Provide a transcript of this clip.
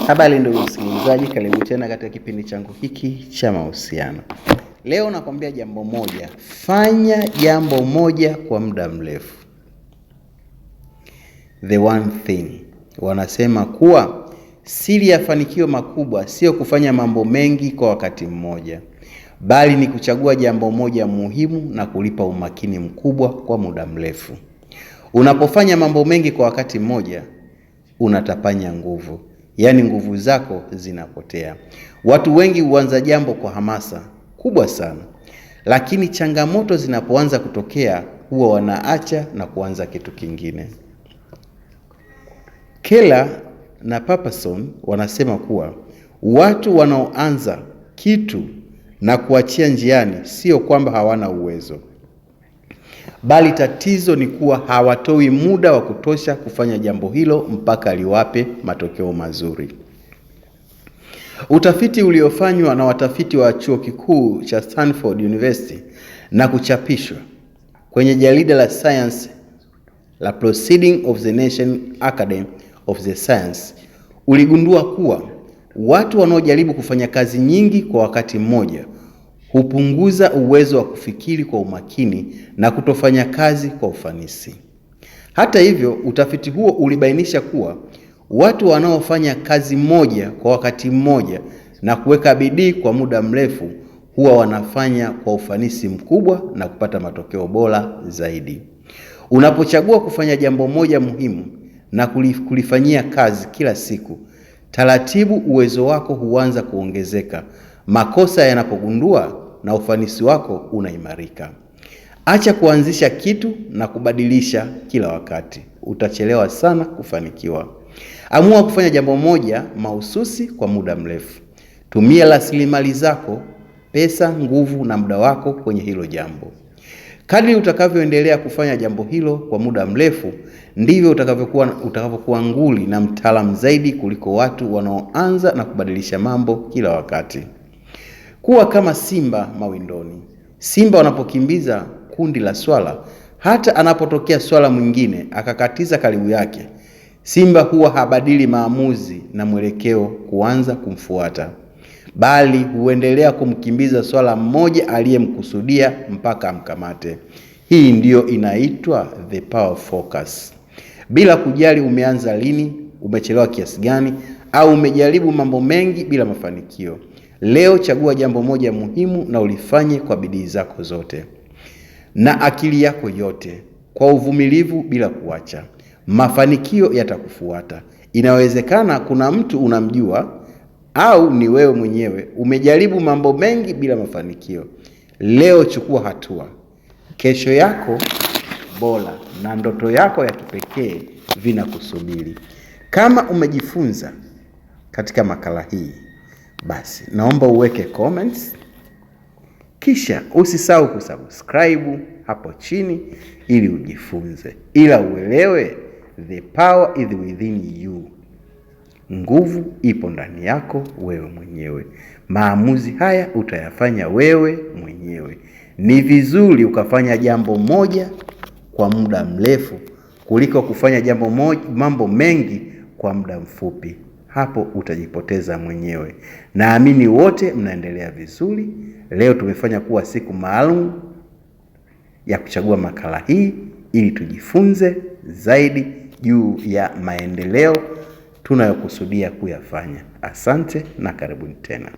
Habari ndugu msikilizaji, karibu tena katika kipindi changu hiki cha mahusiano. Leo nakwambia jambo moja, fanya jambo moja kwa muda mrefu. The one thing. Wanasema kuwa siri ya fanikio makubwa sio kufanya mambo mengi kwa wakati mmoja, bali ni kuchagua jambo moja muhimu na kulipa umakini mkubwa kwa muda mrefu. Unapofanya mambo mengi kwa wakati mmoja, unatapanya nguvu. Yaani nguvu zako zinapotea. Watu wengi huanza jambo kwa hamasa kubwa sana, lakini changamoto zinapoanza kutokea huwa wanaacha na kuanza kitu kingine. Keller na Papason wanasema kuwa watu wanaoanza kitu na kuachia njiani sio kwamba hawana uwezo, bali tatizo ni kuwa hawatoi muda wa kutosha kufanya jambo hilo mpaka liwape matokeo mazuri. Utafiti uliofanywa na watafiti wa chuo kikuu cha Stanford University na kuchapishwa kwenye jarida la Science la Proceedings of the National Academy of the Science uligundua kuwa watu wanaojaribu kufanya kazi nyingi kwa wakati mmoja hupunguza uwezo wa kufikiri kwa umakini na kutofanya kazi kwa ufanisi. Hata hivyo, utafiti huo ulibainisha kuwa watu wanaofanya kazi moja kwa wakati mmoja na kuweka bidii kwa muda mrefu huwa wanafanya kwa ufanisi mkubwa na kupata matokeo bora zaidi. Unapochagua kufanya jambo moja muhimu na kulifanyia kazi kila siku, taratibu uwezo wako huanza kuongezeka. Makosa yanapogundua na ufanisi wako unaimarika. Acha kuanzisha kitu na kubadilisha kila wakati. Utachelewa sana kufanikiwa. Amua kufanya jambo moja mahususi kwa muda mrefu. Tumia rasilimali zako, pesa, nguvu na muda wako kwenye hilo jambo. Kadri utakavyoendelea kufanya jambo hilo kwa muda mrefu, ndivyo utakavyokuwa nguli na mtaalamu zaidi kuliko watu wanaoanza na kubadilisha mambo kila wakati. Kuwa kama simba mawindoni. Simba wanapokimbiza kundi la swala, hata anapotokea swala mwingine akakatiza karibu yake, simba huwa habadili maamuzi na mwelekeo kuanza kumfuata, bali huendelea kumkimbiza swala mmoja aliyemkusudia mpaka amkamate. Hii ndiyo inaitwa the power focus. Bila kujali umeanza lini, umechelewa kiasi gani, au umejaribu mambo mengi bila mafanikio, leo chagua jambo moja muhimu na ulifanye kwa bidii zako zote na akili yako yote, kwa uvumilivu bila kuacha. Mafanikio yatakufuata. Inawezekana kuna mtu unamjua au ni wewe mwenyewe umejaribu mambo mengi bila mafanikio. Leo chukua hatua. Kesho yako bora na ndoto yako ya kipekee vinakusubiri. Kama umejifunza katika makala hii, basi naomba uweke comments, kisha usisahau kusubscribe hapo chini ili ujifunze. Ila uelewe, the power is within you. Nguvu ipo ndani yako wewe mwenyewe. Maamuzi haya utayafanya wewe mwenyewe. Ni vizuri ukafanya jambo moja kwa muda mrefu kuliko kufanya mambo mengi kwa muda mfupi. Hapo utajipoteza mwenyewe. Naamini wote mnaendelea vizuri. Leo tumefanya kuwa siku maalum ya kuchagua makala hii ili tujifunze zaidi juu ya maendeleo tunayokusudia kuyafanya. Asante na karibuni tena.